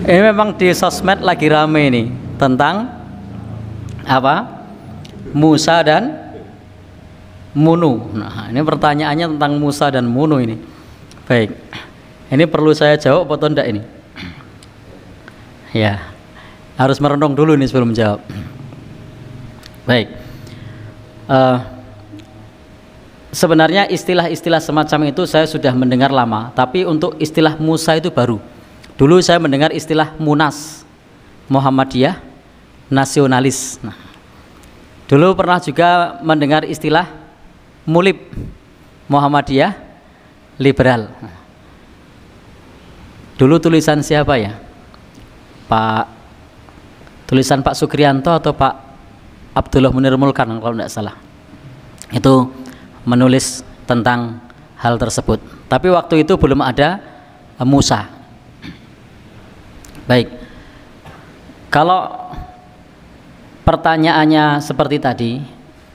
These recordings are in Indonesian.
Ini memang di sosmed lagi rame nih tentang apa? Musa dan Munu. Nah, ini pertanyaannya tentang Musa dan Munu ini. Baik. Ini perlu saya jawab atau enggak ini? Ya. Harus merenung dulu nih sebelum jawab. Baik. Sebenarnya istilah-istilah semacam itu saya sudah mendengar lama, tapi untuk istilah Musa itu baru. Dulu saya mendengar istilah Munas, Muhammadiyah nasionalis. Nah, dulu pernah juga mendengar istilah Mulib, Muhammadiyah liberal. Dulu tulisan siapa ya? Tulisan Pak Sukriyanto atau Pak Abdullah Munir Mulkan kalau tidak salah. Itu menulis tentang hal tersebut. Tapi waktu itu belum ada Musa. Baik. Kalau pertanyaannya seperti tadi,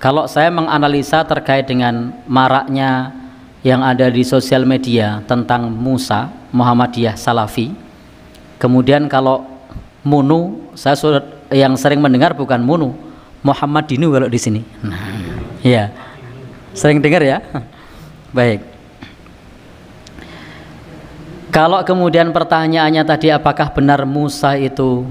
kalau saya menganalisa terkait dengan maraknya yang ada di sosial media tentang Musa, Muhammadiyah Salafi. Kemudian kalau Munu, saya yang sering mendengar bukan Munu, Muhammadinu kalau di sini. Nah, ya. Sering dengar ya? Baik. Kalau kemudian pertanyaannya tadi apakah benar Musa itu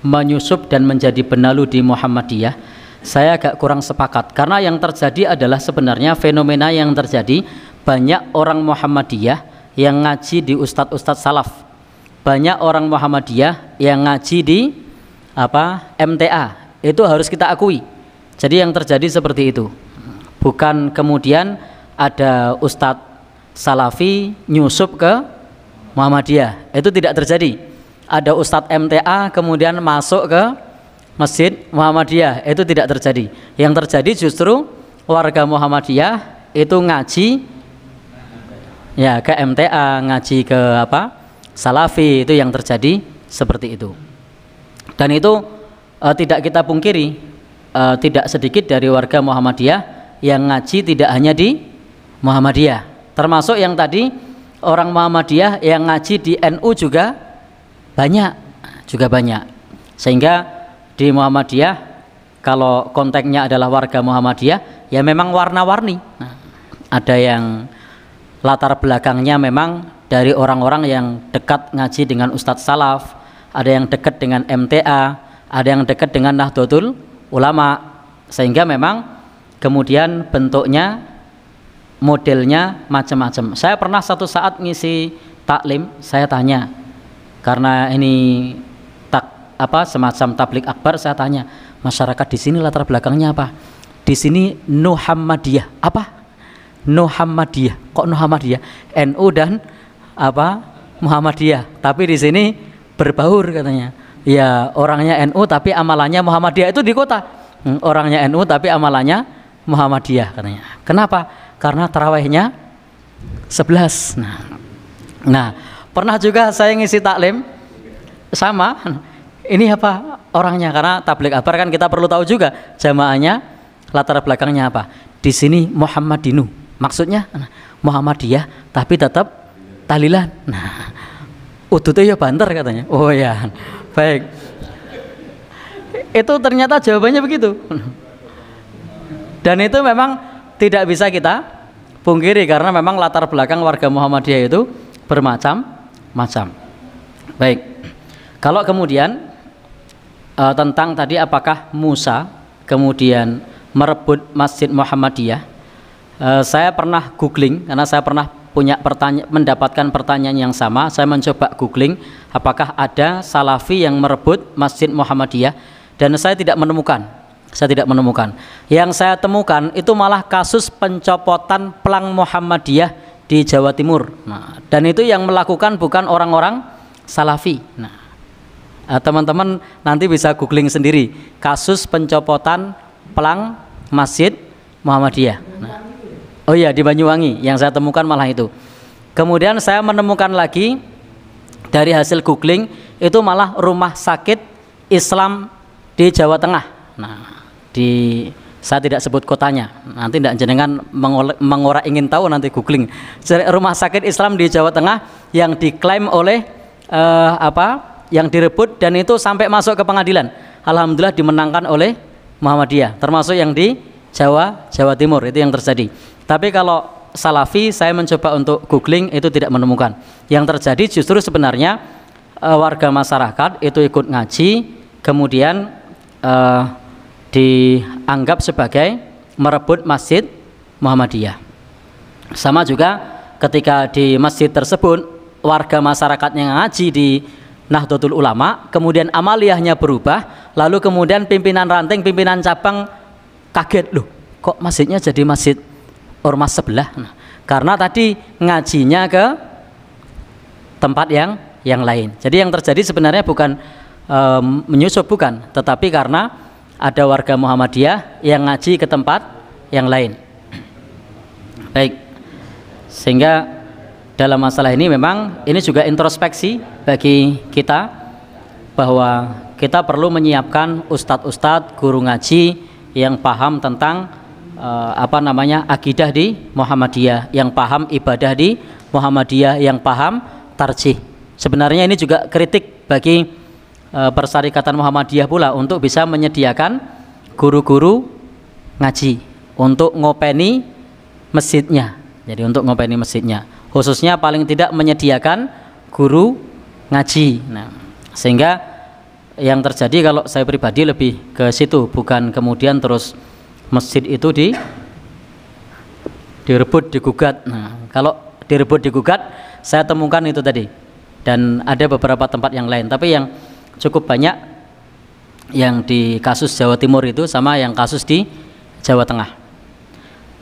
menyusup dan menjadi benalu di Muhammadiyah, saya agak kurang sepakat karena yang terjadi adalah sebenarnya fenomena yang terjadi banyak orang Muhammadiyah yang ngaji di ustadz-ustadz salaf, banyak orang Muhammadiyah yang ngaji di MTA, itu harus kita akui. Jadi yang terjadi seperti itu, bukan kemudian ada ustadz salafi nyusup ke Muhammadiyah, itu tidak terjadi. Ada ustadz MTA kemudian masuk ke Masjid Muhammadiyah, itu tidak terjadi. Yang terjadi justru warga Muhammadiyah itu ngaji ya ke MTA, ngaji ke Salafi, itu yang terjadi seperti itu. Dan itu tidak kita pungkiri, tidak sedikit dari warga Muhammadiyah yang ngaji tidak hanya di Muhammadiyah, termasuk yang tadi orang Muhammadiyah yang ngaji di NU juga banyak, sehingga di Muhammadiyah kalau konteksnya adalah warga Muhammadiyah ya memang warna-warni. Nah, ada yang latar belakangnya memang dari orang-orang yang dekat ngaji dengan Ustadz Salaf, ada yang dekat dengan MTA, ada yang dekat dengan Nahdlatul Ulama, sehingga memang kemudian bentuknya, modelnya macam-macam. Saya pernah satu saat ngisi taklim, saya tanya, karena ini semacam tablik akbar, saya tanya masyarakat di sini latar belakangnya apa? Di sini Muhammadiyah apa? Muhammadiyah, kok Muhammadiyah? NU dan Muhammadiyah, tapi di sini berbaur katanya. Ya orangnya NU tapi amalannya Muhammadiyah, itu di kota. Orangnya NU tapi amalannya Muhammadiyah katanya. Kenapa? Karena tarawihnya 11. Nah, pernah juga saya ngisi taklim sama. Ini apa orangnya? Karena tablik akbar kan kita perlu tahu juga jamaahnya latar belakangnya apa. Di sini Muhammadinu, maksudnya Muhammadiyah tapi tetap tahlilan. Nah, udutnya ya banter katanya. Oh ya, baik. Itu ternyata jawabannya begitu. Dan itu memang tidak bisa kita pungkiri karena memang latar belakang warga Muhammadiyah itu bermacam-macam. Baik. Kalau kemudian tentang tadi apakah Musa kemudian merebut Masjid Muhammadiyah, saya pernah googling karena saya pernah mendapatkan pertanyaan yang sama. Saya mencoba googling apakah ada Salafi yang merebut Masjid Muhammadiyah dan saya tidak menemukan. Yang saya temukan itu malah kasus pencopotan pelang Muhammadiyah di Jawa Timur. Nah, dan itu yang melakukan bukan orang-orang Salafi. Nah, teman-teman nanti bisa googling sendiri kasus pencopotan pelang Masjid Muhammadiyah. Nah, oh iya, di Banyuwangi yang saya temukan malah itu. Kemudian saya menemukan lagi dari hasil googling itu malah rumah sakit Islam di Jawa Tengah. Nah, saya tidak sebut kotanya, nanti tidak jenengan mengora ingin tahu nanti googling. Rumah sakit Islam di Jawa Tengah yang diklaim oleh yang direbut dan itu sampai masuk ke pengadilan. Alhamdulillah dimenangkan oleh Muhammadiyah, termasuk yang di Jawa Timur itu yang terjadi. Tapi kalau Salafi saya mencoba untuk googling itu tidak menemukan. Yang terjadi justru sebenarnya warga masyarakat itu ikut ngaji, kemudian dianggap sebagai merebut masjid Muhammadiyah. Sama juga ketika di masjid tersebut warga masyarakat yang ngaji di Nahdlatul Ulama, kemudian amaliyahnya berubah, lalu kemudian pimpinan ranting, pimpinan cabang kaget, loh kok masjidnya jadi masjid ormas sebelah. Nah, karena tadi ngajinya ke tempat yang lain. Jadi yang terjadi sebenarnya bukan menyusup, bukan, tetapi karena ada warga Muhammadiyah yang ngaji ke tempat yang lain. Baik, sehingga dalam masalah ini memang ini juga introspeksi bagi kita bahwa kita perlu menyiapkan ustadz-ustadz, guru ngaji yang paham tentang akidah di Muhammadiyah, yang paham ibadah di Muhammadiyah, yang paham tarjih. Sebenarnya ini juga kritik bagi Persyarikatan Muhammadiyah pula untuk bisa menyediakan guru-guru ngaji untuk ngopeni masjidnya. Jadi untuk ngopeni masjidnya, khususnya paling tidak menyediakan guru ngaji. Nah, sehingga yang terjadi kalau saya pribadi lebih ke situ, bukan kemudian terus masjid itu direbut, digugat. Nah, kalau direbut, digugat, saya temukan itu tadi, dan ada beberapa tempat yang lain. Tapi yang cukup banyak yang di kasus Jawa Timur itu sama yang kasus di Jawa Tengah.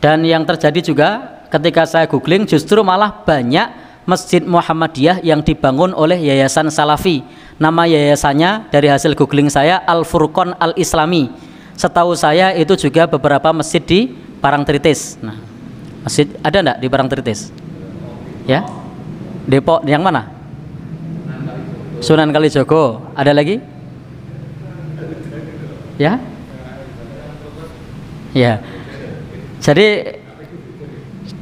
Dan yang terjadi juga ketika saya googling justru malah banyak masjid Muhammadiyah yang dibangun oleh yayasan Salafi. Nama yayasannya dari hasil googling saya Al-Furqan Al-Islami. Setahu saya itu juga beberapa masjid di Parangtritis. Nah, masjid ada enggak di Parangtritis? Ya? Depok yang mana? Sunan Kalijogo. Ada lagi? Ya? Ya. Jadi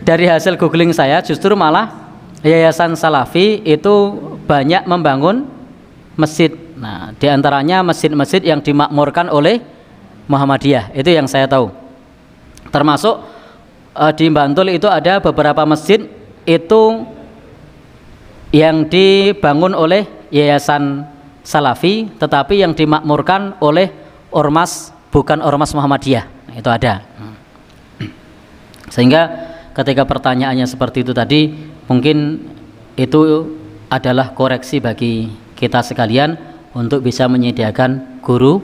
dari hasil googling saya justru malah yayasan Salafi itu banyak membangun masjid. Nah, diantaranya masjid-masjid yang dimakmurkan oleh Muhammadiyah, itu yang saya tahu. Termasuk di Bantul itu ada beberapa masjid itu yang dibangun oleh yayasan Salafi, tetapi yang dimakmurkan oleh ormas, bukan ormas Muhammadiyah. Nah, itu ada. Sehingga ketika pertanyaannya seperti itu tadi, mungkin itu adalah koreksi bagi kita sekalian untuk bisa menyediakan guru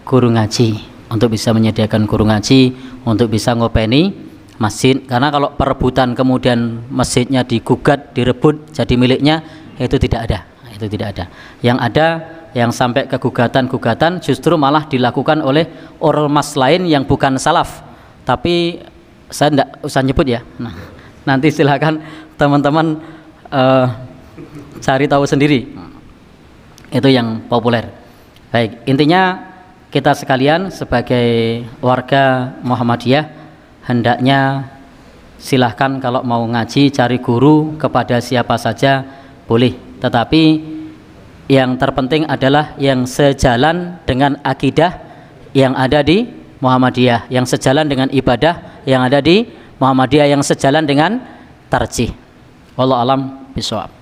ngaji, untuk bisa menyediakan guru ngaji, untuk bisa ngopeni masjid. Karena kalau perebutan kemudian masjidnya digugat, direbut jadi miliknya, itu tidak ada. Itu tidak ada. Yang ada yang sampai ke gugatan-gugatan justru malah dilakukan oleh ormas lain yang bukan salaf. Tapi saya tidak usah nyebut ya. Nah, nanti silakan teman-teman cari tahu sendiri. Itu yang populer. Baik, intinya kita sekalian sebagai warga Muhammadiyah hendaknya silahkan kalau mau ngaji cari guru kepada siapa saja boleh, tetapi yang terpenting adalah yang sejalan dengan akidah yang ada di Muhammadiyah, yang sejalan dengan ibadah yang ada di Muhammadiyah, yang sejalan dengan tarjih. Wallahu alam bishawab.